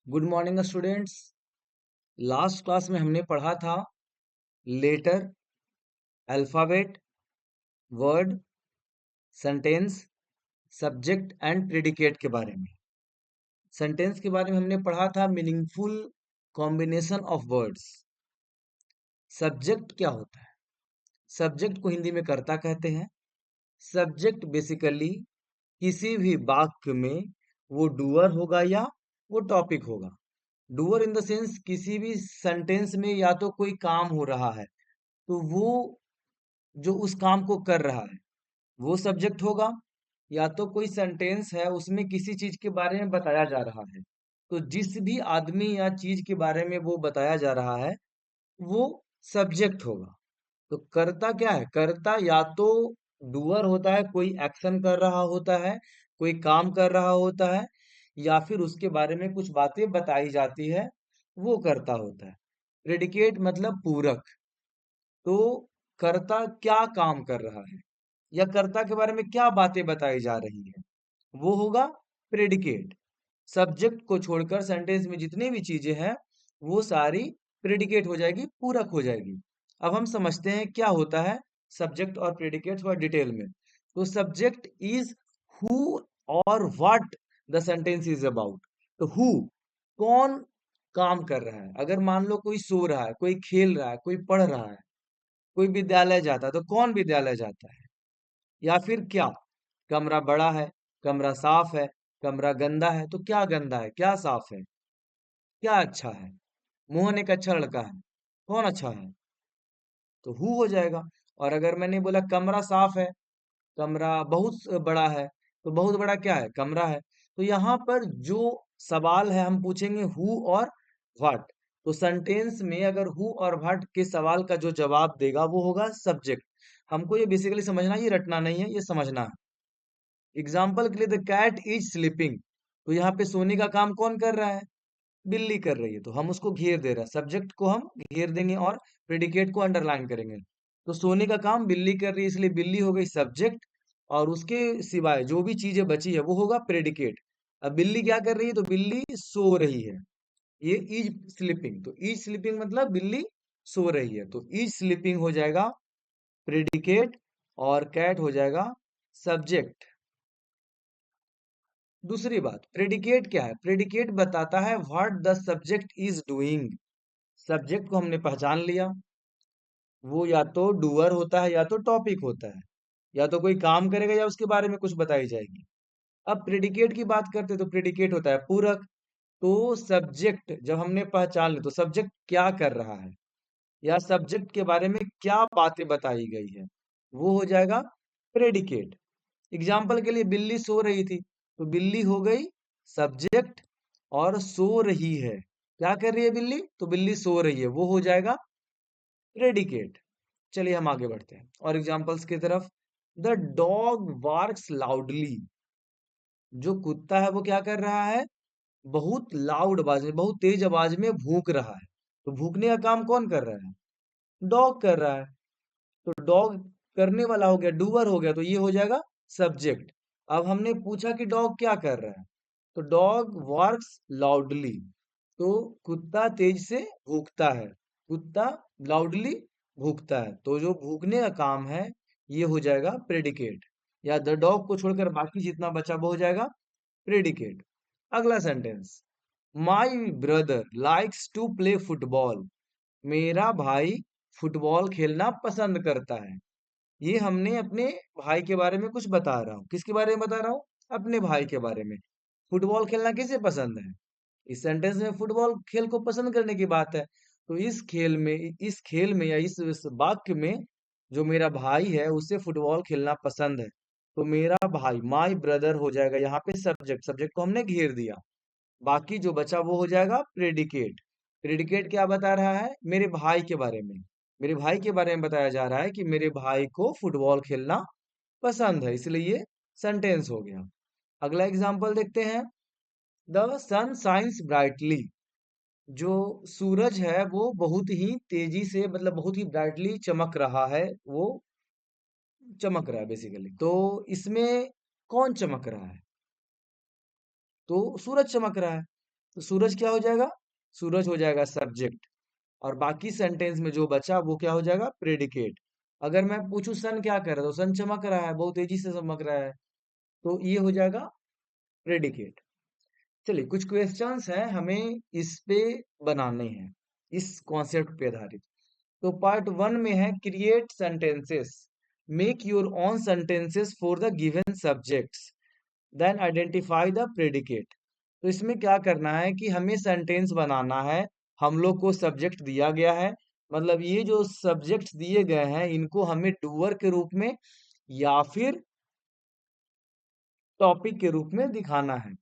Good morning students. Last class में हमने पढ़ा था letter, alphabet, word, sentence, subject and predicate के बारे में। सेंटेंस के बारे में हमने पढ़ा था meaningful combination of words. Subject क्या होता है? सब्जेक्ट को हिंदी में कर्ता कहते हैं। सब्जेक्ट बेसिकली किसी भी वाक्य में वो डूअर होगा या वो टॉपिक होगा। डूअर इन द सेंस किसी भी सेंटेंस में या तो कोई काम हो रहा है तो वो जो उस काम को कर रहा है वो सब्जेक्ट होगा, या तो कोई सेंटेंस है उसमें किसी चीज के बारे में बताया जा रहा है, तो जिस भी आदमी या चीज के बारे में वो बताया जा रहा है वो सब्जेक्ट होगा। तो कर्ता क्या है? कर्ता या तो डूअर होता है, कोई एक्शन कर रहा होता है, कोई काम कर रहा होता है, या फिर उसके बारे में कुछ बातें बताई जाती है, वो कर्ता होता है। प्रेडिकेट मतलब पूरक। तो कर्ता क्या काम कर रहा है या कर्ता के बारे में क्या बातें बताई जा रही है, वो होगा प्रेडिकेट। सब्जेक्ट को छोड़कर सेंटेंस में जितनी भी चीजें हैं वो सारी प्रेडिकेट हो जाएगी, पूरक हो जाएगी। अब हम समझते हैं क्या होता है सब्जेक्ट और प्रेडिकेट थोड़ा डिटेल में। तो सब्जेक्ट इज हु और what the sentence is about. तो हु, कौन काम कर रहा है। अगर मान लो कोई सो रहा है, कोई खेल रहा है, कोई पढ़ रहा है, कोई विद्यालय जाता है, तो कौन विद्यालय जाता है। या फिर क्या, कमरा बड़ा है, कमरा साफ है, कमरा गंदा है, तो क्या गंदा है, क्या साफ है, क्या अच्छा है। मोहन एक अच्छा लड़का है, कौन अच्छा है, तो हु हो जाएगा। और अगर मैंने बोला कमरा साफ है, कमरा बहुत बड़ा है, तो बहुत बड़ा क्या है, कमरा है। तो यहाँ पर जो सवाल है हम पूछेंगे हु और व्हाट। तो सेंटेंस में अगर हु और व्हाट के सवाल का जो जवाब देगा वो होगा सब्जेक्ट। हमको ये बेसिकली समझना, ये रटना नहीं है, ये समझना है। एग्जाम्पल के लिए द कैट इज स्लीपिंग, तो यहाँ पे सोने का काम कौन कर रहा है, बिल्ली कर रही है, तो हम उसको घेर दे रहे हैं, सब्जेक्ट को हम घेर देंगे और प्रेडिकेट को अंडरलाइन करेंगे। तो सोने का काम बिल्ली कर रही है इसलिए बिल्ली हो गई सब्जेक्ट, और उसके सिवाय जो भी चीजें बची है वो होगा प्रेडिकेट। अब बिल्ली क्या कर रही है, तो बिल्ली सो रही है, ये इज स्लीपिंग। तो इज स्लीपिंग मतलब बिल्ली सो रही है, तो इज स्लीपिंग हो जाएगा प्रेडिकेट और कैट हो जाएगा सब्जेक्ट। दूसरी बात, प्रेडिकेट क्या है? प्रेडिकेट बताता है what the subject is doing. Subject को हमने पहचान लिया, वो या तो डूअर होता है या तो टॉपिक होता है, या तो कोई काम करेगा या उसके बारे में कुछ बताई जाएगी। अब प्रेडिकेट की बात करते हैं तो प्रेडिकेट होता है पूरक। तो सब्जेक्ट जब हमने पहचान ली तो सब्जेक्ट क्या कर रहा है या सब्जेक्ट के बारे में क्या बातें बताई गई है, वो हो जाएगा प्रेडिकेट। एग्जाम्पल के लिए बिल्ली सो रही थी, तो बिल्ली हो गई सब्जेक्ट, और सो रही है, क्या कर रही है बिल्ली, तो बिल्ली सो रही है, वो हो जाएगा प्रेडिकेट। चलिए हम आगे बढ़ते हैं और एग्जाम्पल्स की तरफ। द डॉग बार्क्स लाउडली, जो कुत्ता है वो क्या कर रहा है, बहुत लाउड आवाज में, बहुत तेज आवाज में भूख रहा है। तो भूखने का काम कौन कर रहा है, डॉग कर रहा है। तो डॉग करने वाला हो गया, डूअर हो गया, तो ये हो जाएगा सब्जेक्ट। अब हमने पूछा कि डॉग क्या कर रहा है, तो डॉग वर्क्स लाउडली, तो कुत्ता तेज से भूखता है, कुत्ता लाउडली भूखता है, तो जो भूखने का काम है ये हो जाएगा प्रेडिकेट। या द डॉग को छोड़कर बाकी जितना बचा वो हो जाएगा प्रेडिकेट। अगला sentence, my brother likes to play football, मेरा भाई फुटबॉल खेलना पसंद करता है। ये हमने अपने भाई के बारे में कुछ बता रहा हूँ, किसके बारे में बता रहा हूँ, अपने भाई के बारे में। फुटबॉल खेलना किसे पसंद है, इस सेंटेंस में फुटबॉल खेल को पसंद करने की बात है। तो इस खेल में या इस वाक्य में जो मेरा भाई है उसे फुटबॉल खेलना पसंद है, तो मेरा भाई माई ब्रदर हो जाएगा यहाँ पे सब्जेक्ट, सब्जेक्ट को हमने घेर दिया। बाकी जो बचा वो हो जाएगा प्रेडिकेट। प्रेडिकेट क्या बता रहा है, मेरे भाई के बारे में, मेरे भाई के बारे में बताया जा रहा है कि मेरे भाई को फुटबॉल खेलना पसंद है, इसलिए ये सेंटेंस हो गया। अगला एग्जांपल देखते हैं, द सन शाइन्स ब्राइटली, जो सूरज है वो बहुत ही तेजी से, मतलब बहुत ही ब्राइटली चमक रहा है, वो चमक रहा है बेसिकली। तो इसमें कौन चमक रहा है, तो सूरज चमक रहा है। तो सूरज क्या हो जाएगा? सूरज हो जाएगा सब्जेक्ट। और बाकी सेंटेंस में जो बचा वो क्या हो जाएगा? प्रेडिकेट। अगर मैं पूछूं सन क्या कर रहा है, तो सन चमक रहा है, बहुत तेजी से चमक रहा है, तो ये हो जाएगा प्रेडिकेट। चलिए कुछ क्वेश्चंस हैं हमें इस पे बनाने हैं, इस कॉन्सेप्ट पे आधारित। तो पार्ट वन में है create sentences, make your own sentences for the given subjects, then identify the predicate. तो इसमें क्या करना है कि हमें सेंटेंस बनाना है। हम लोग को सब्जेक्ट दिया गया है, मतलब ये जो सब्जेक्ट दिए गए हैं इनको हमें डूअर के रूप में या फिर टॉपिक के रूप में दिखाना है।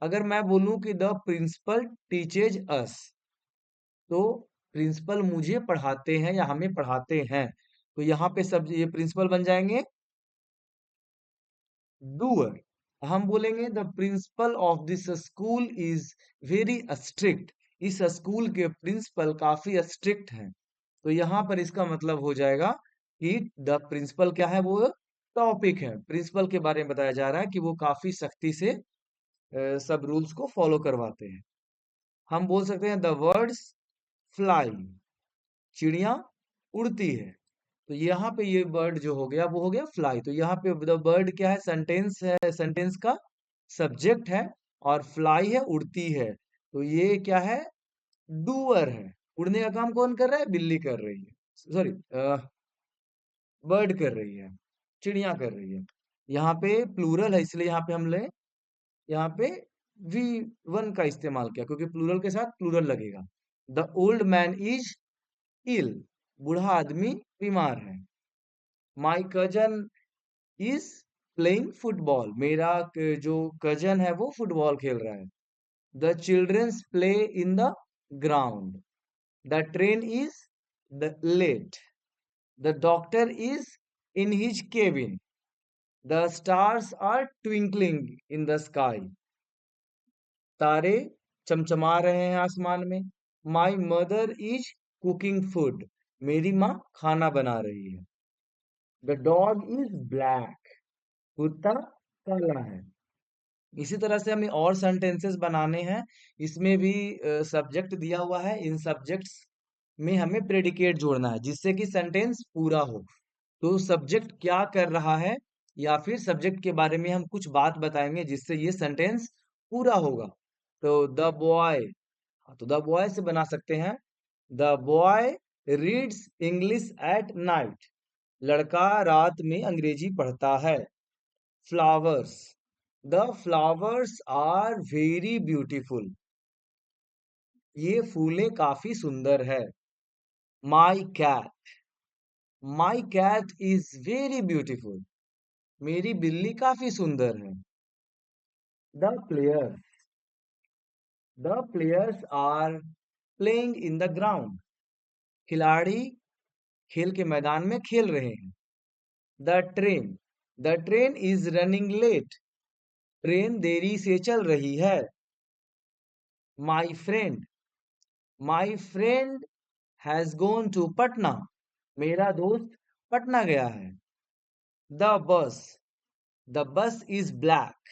अगर मैं बोलूं कि द प्रिंसिपल टीचेज अस, तो प्रिंसिपल मुझे पढ़ाते हैं या हमें पढ़ाते हैं, तो यहाँ पे सब ये प्रिंसिपल बन जाएंगे डूअर। हम बोलेंगे the principle of this school is very strict, इस स्कूल के प्रिंसिपल काफी स्ट्रिक्ट हैं। तो यहाँ पर इसका मतलब हो जाएगा कि द प्रिंसिपल क्या है? वो टॉपिक है, प्रिंसिपल के बारे में बताया जा रहा है कि वो काफी सख्ती से सब रूल्स को फॉलो करवाते हैं। हम बोल सकते हैं द वर्ड्स फ्लाई, चिड़िया उड़ती है। तो यहाँ पे ये बर्ड जो हो गया वो हो गया फ्लाई। तो यहाँ पे द बर्ड क्या है? सेंटेंस है, सेंटेंस का सब्जेक्ट है, और फ्लाई है, उड़ती है। तो ये क्या है? डूअर है। उड़ने का काम कौन कर रहा है? बिल्ली कर रही है, सॉरी बर्ड कर रही है, चिड़िया कर रही है। यहाँ पे प्लूरल है इसलिए यहाँ पे हम ले, यहाँ पे वी वन का इस्तेमाल किया क्योंकि प्लूरल के साथ प्लूरल लगेगा। The old man is ill, बूढ़ा आदमी बीमार है। My cousin is playing football, मेरा जो कजन है वो फुटबॉल खेल रहा है। The childrens play in the ground, the train is the late, the doctor is in his cabin, the stars are twinkling in the sky, तारे चमचमा रहे हैं आसमान में। My mother is cooking food, मेरी माँ खाना बना रही है। द डॉग इज ब्लैक, कुत्ता काला है। इसी तरह से हमें और सेंटेंसेस बनाने हैं। इसमें भी सब्जेक्ट दिया हुआ है, इन सब्जेक्ट्स में हमें प्रेडिकेट जोड़ना है जिससे कि सेंटेंस पूरा हो। तो सब्जेक्ट क्या कर रहा है, या फिर सब्जेक्ट के बारे में हम कुछ बात बताएंगे जिससे ये सेंटेंस पूरा होगा। तो द बॉय, तो द बॉय से बना सकते हैं the boy reads English at night, लड़का रात में अंग्रेजी पढ़ता है। Flowers, the flowers are very beautiful, ये फूलें काफी सुंदर है। My cat, my cat is very beautiful, मेरी बिल्ली काफी सुंदर है। The players, the players are playing in the ground, खिलाड़ी खेल के मैदान में खेल रहे हैं। The train, the train is running late, train देरी से चल रही है। My friend, my friend has gone to Patna, मेरा दोस्त पटना गया है। The bus, the bus is black,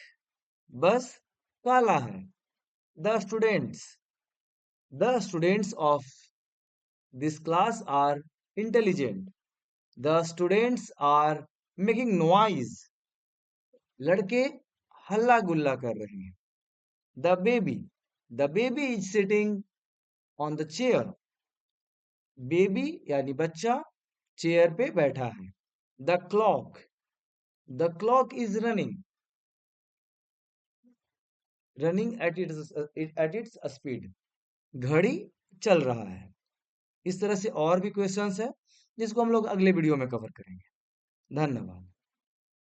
bus काला है। The students of this class are intelligent, the students are making noise, लड़के हल्ला गुल्ला कर रहे हैं। The baby is sitting on the chair, baby यानी बच्चा चेयर पे बैठा है। The clock is running at its speed, घड़ी चल रहा है। इस तरह से और भी क्वेश्चंस है जिसको हम लोग अगले वीडियो में कवर करेंगे। धन्यवाद।